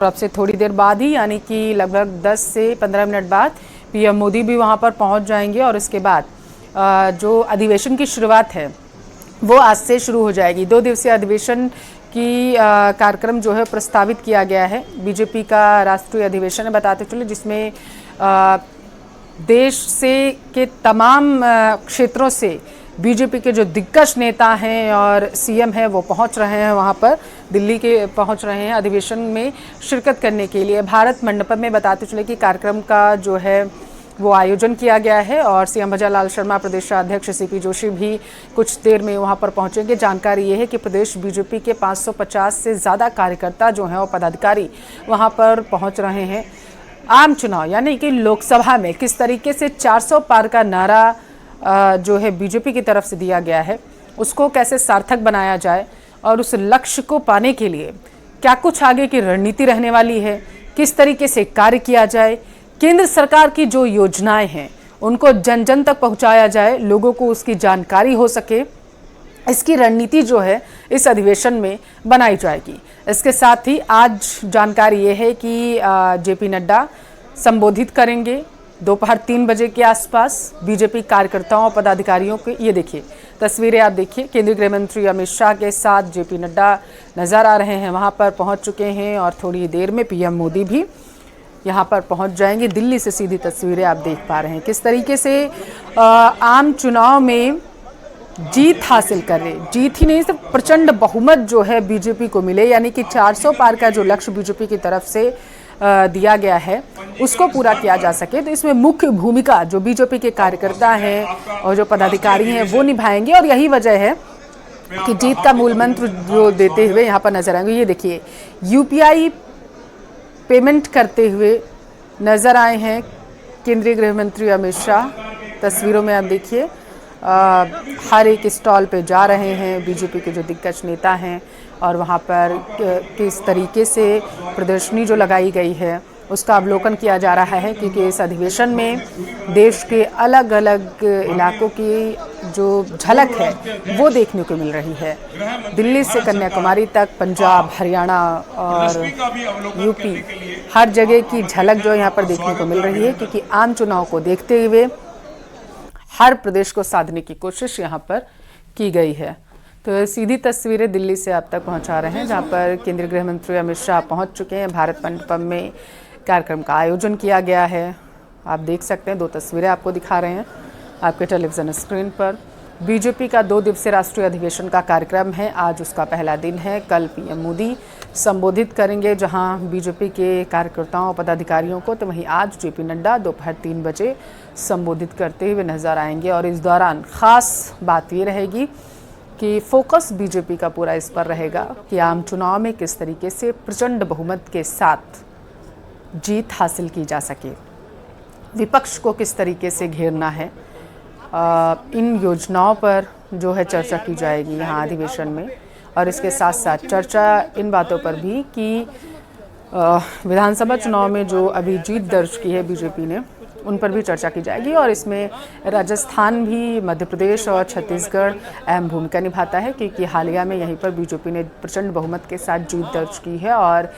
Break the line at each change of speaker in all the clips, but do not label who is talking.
और अब से थोड़ी देर बाद ही यानी कि लगभग 10 से 15 मिनट बाद पीएम मोदी भी वहां पर पहुंच जाएंगे और इसके बाद जो अधिवेशन की शुरुआत है वो आज से शुरू हो जाएगी। 2 दिवसीय अधिवेशन की कार्यक्रम जो है प्रस्तावित किया गया है। बीजेपी का राष्ट्रीय अधिवेशन है, बताते चले, जिसमें देश से के तमाम क्षेत्रों से बीजेपी के जो दिग्गज नेता हैं और सीएम हैं वो पहुंच रहे हैं, वहां पर दिल्ली के पहुंच रहे हैं अधिवेशन में शिरकत करने के लिए। भारत मंडपम में बताते चले कि कार्यक्रम का जो है वो आयोजन किया गया है और सीएम भजनलाल शर्मा, प्रदेश अध्यक्ष सीपी जोशी भी कुछ देर में वहां पर पहुंचेंगे। जानकारी ये है कि प्रदेश बीजेपी के 550 से ज़्यादा कार्यकर्ता जो हैं और पदाधिकारी वहां पर पहुंच रहे हैं। आम चुनाव यानी कि लोकसभा में किस तरीके से 400 पार का नारा जो है बीजेपी की तरफ से दिया गया है उसको कैसे सार्थक बनाया जाए और उस लक्ष्य को पाने के लिए क्या कुछ आगे की रणनीति रहने वाली है, किस तरीके से कार्य किया जाए, केंद्र सरकार की जो योजनाएं हैं उनको जन जन तक पहुंचाया जाए, लोगों को उसकी जानकारी हो सके, इसकी रणनीति जो है इस अधिवेशन में बनाई जाएगी। इसके साथ ही आज जानकारी ये है कि जेपी नड्डा संबोधित करेंगे दोपहर 3 बजे के आसपास बीजेपी कार्यकर्ताओं और पदाधिकारियों के। ये देखिए तस्वीरें, आप देखिए, केंद्रीय गृह मंत्री अमित शाह के साथ जेपी नड्डा नजर आ रहे हैं, वहां पर पहुंच चुके हैं और थोड़ी देर में पीएम मोदी भी यहां पर पहुंच जाएंगे। दिल्ली से सीधी तस्वीरें आप देख पा रहे हैं किस तरीके से आम चुनाव में जीत हासिल कर रहे, जीत ही नहीं सिर्फ प्रचंड बहुमत जो है बीजेपी को मिले, यानी कि 400 पार का जो लक्ष्य बीजेपी की तरफ से दिया गया है उसको पूरा किया जा सके। तो इसमें मुख्य भूमिका जो बीजेपी के कार्यकर्ता हैं और जो पदाधिकारी हैं वो निभाएंगे और यही वजह है कि जीत का मूल मंत्र जो देते हुए यहाँ पर नजर आएंगे। ये देखिए यूपीआई पेमेंट करते हुए नजर आए हैं केंद्रीय गृह मंत्री अमित शाह। तस्वीरों में आप देखिए हर एक स्टॉल पे जा रहे हैं बीजेपी के जो दिग्गज नेता हैं और वहाँ पर किस तरीके से प्रदर्शनी जो लगाई गई है उसका अवलोकन किया जा रहा है, क्योंकि इस अधिवेशन में देश के अलग अलग इलाकों की जो झलक है वो देखने को मिल रही है। दिल्ली से कन्याकुमारी तक, पंजाब, हरियाणा और यूपी, हर जगह की झलक जो यहाँ पर देखने को मिल रही है, क्योंकि आम चुनाव को देखते हुए हर प्रदेश को साधने की कोशिश यहाँ पर की गई है। तो सीधी तस्वीरें दिल्ली से आप तक पहुँचा रहे हैं, जहाँ पर केंद्रीय गृह मंत्री अमित शाह पहुँच चुके हैं। भारत मंडपम में कार्यक्रम का आयोजन किया गया है, आप देख सकते हैं। 2 तस्वीरें आपको दिखा रहे हैं आपके टेलीविज़न स्क्रीन पर। बीजेपी का 2 दिवसीय राष्ट्रीय अधिवेशन का कार्यक्रम है, आज उसका पहला दिन है। कल पीएम मोदी संबोधित करेंगे जहां बीजेपी के कार्यकर्ताओं और पदाधिकारियों को, तो वहीं आज जेपी नड्डा दोपहर 3 बजे संबोधित करते हुए नजर आएंगे। और इस दौरान खास बात ये रहेगी कि फोकस बीजेपी का पूरा इस पर रहेगा कि आम चुनाव में किस तरीके से प्रचंड बहुमत के साथ जीत हासिल की जा सके, विपक्ष को किस तरीके से घेरना है, इन योजनाओं पर जो है चर्चा की जाएगी यहाँ अधिवेशन में। और इसके साथ साथ चर्चा इन बातों पर भी कि विधानसभा चुनाव में जो अभी जीत दर्ज की है बीजेपी ने, उन पर भी चर्चा की जाएगी। और इसमें राजस्थान भी, मध्य प्रदेश और छत्तीसगढ़ अहम भूमिका निभाता है, क्योंकि हालिया में यहीं पर बीजेपी ने प्रचंड बहुमत के साथ जीत दर्ज की है। और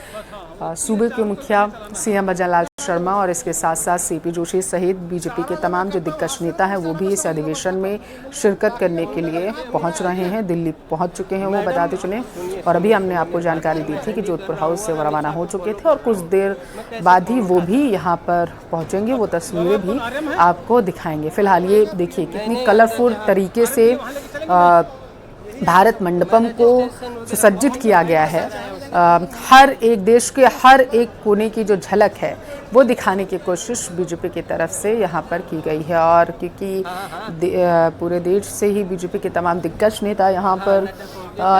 सूबे के मुखिया सीएम भजनलाल शर्मा और इसके साथ साथ सीपी जोशी सहित बीजेपी के तमाम जो दिग्गज नेता हैं वो भी इस अधिवेशन में शिरकत करने के लिए पहुंच रहे हैं, दिल्ली पहुंच चुके हैं, वो बताते चले। और अभी हमने आपको जानकारी दी थी कि जोधपुर हाउस से वो रवाना हो चुके थे और कुछ देर बाद ही वो भी यहाँ पर पहुँचेंगे। वो तस्वीरें भी आपको दिखाएंगे। फिलहाल ये देखिए कितनी कलरफुल तरीके से भारत मंडपम को सुसज्जित किया गया है। हर एक देश के हर एक कोने की जो झलक है वो दिखाने की कोशिश बीजेपी की तरफ से यहाँ पर की गई है। और क्योंकि पूरे देश से ही बीजेपी के तमाम दिग्गज नेता यहाँ पर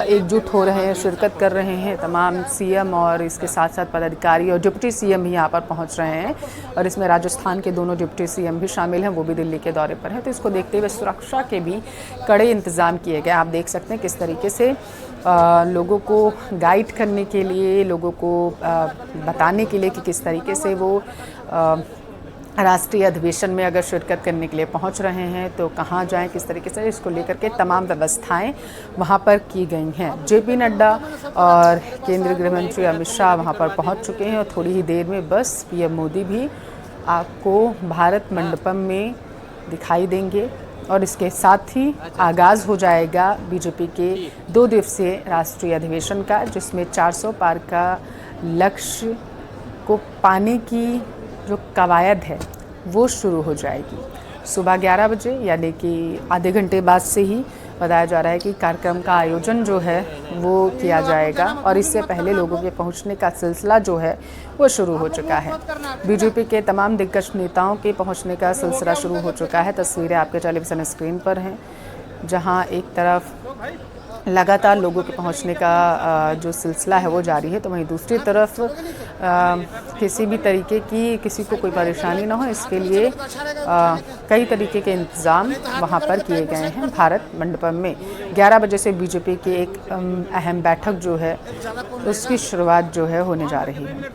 एकजुट हो रहे हैं, शिरकत कर रहे हैं, तमाम सीएम और इसके साथ साथ पदाधिकारी और डिप्टी सीएम भी यहाँ पर पहुँच रहे हैं। और इसमें राजस्थान के दोनों डिप्टी सीएम भी शामिल हैं, वो भी दिल्ली के दौरे पर हैं। तो इसको देखते हुए सुरक्षा के भी कड़े इंतजाम किए गए। आप देख सकते हैं किस तरीके से लोगों को गाइड करने के लिए, लोगों को बताने के लिए कि किस तरीके से वो राष्ट्रीय अधिवेशन में अगर शिरकत करने के लिए पहुंच रहे हैं तो कहां जाएं, किस तरीके से, इसको लेकर के तमाम व्यवस्थाएं वहां पर की गई हैं। जेपी नड्डा और केंद्रीय गृह मंत्री अमित शाह वहां पर पहुंच चुके हैं और थोड़ी ही देर में बस पीएम मोदी भी आपको भारत मंडपम में दिखाई देंगे और इसके साथ ही आगाज़ हो जाएगा बीजेपी के 2 दिवसीय राष्ट्रीय अधिवेशन का, जिसमें 400 पार का लक्ष्य को पाने की जो कवायद है वो शुरू हो जाएगी। सुबह 11 बजे यानी कि आधे घंटे बाद से ही बताया जा रहा है कि कार्यक्रम का आयोजन जो है वो किया जाएगा और इससे पहले लोगों के पहुंचने का सिलसिला जो है वो शुरू हो चुका है। बीजेपी के तमाम दिग्गज नेताओं के पहुंचने का सिलसिला शुरू हो चुका है। तस्वीरें आपके टेलीविज़न स्क्रीन पर हैं, जहां एक तरफ लगातार लोगों के पहुंचने का जो सिलसिला है वो जारी है, तो वहीं दूसरी तरफ किसी भी तरीके की किसी को कोई परेशानी ना हो इसके लिए कई तरीके के इंतज़ाम वहां पर किए गए हैं। भारत मंडपम में 11 बजे से बीजेपी की एक अहम बैठक जो है उसकी शुरुआत जो है होने जा रही है।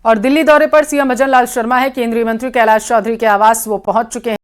और दिल्ली दौरे पर सीएम भजन लाल शर्मा है, केंद्रीय मंत्री कैलाश चौधरी के आवास वो पहुंच चुके हैं।